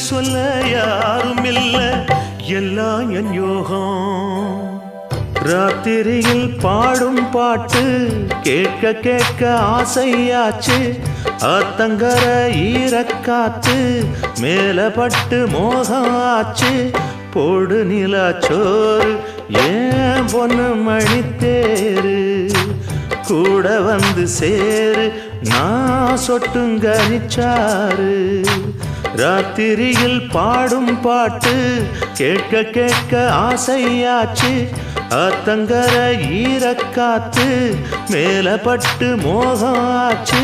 சொல்ல யாரும் இல்ல எல்லாம் என் யோகம் ராத்திரியில் பாடும் பாட்டு கேட்க கேட்க ஆசையாச்சு ஆத்தங்கர ஈரக்காத்து மேல பட்டு மோகம் ஆச்சு போடு நிலாச்சோறு ஏன் பொண்ணு மணித்தேரு கூட வந்து சேரு நான் சொட்டுங்கனிச்சாரு ராத்திரியில் பாடும் பாட்டு கேட்க கேட்க ஆசையாச்சு ஆத்தங்கர ஈரக்காத்து மேல பட்டு மோகம் ஆச்சு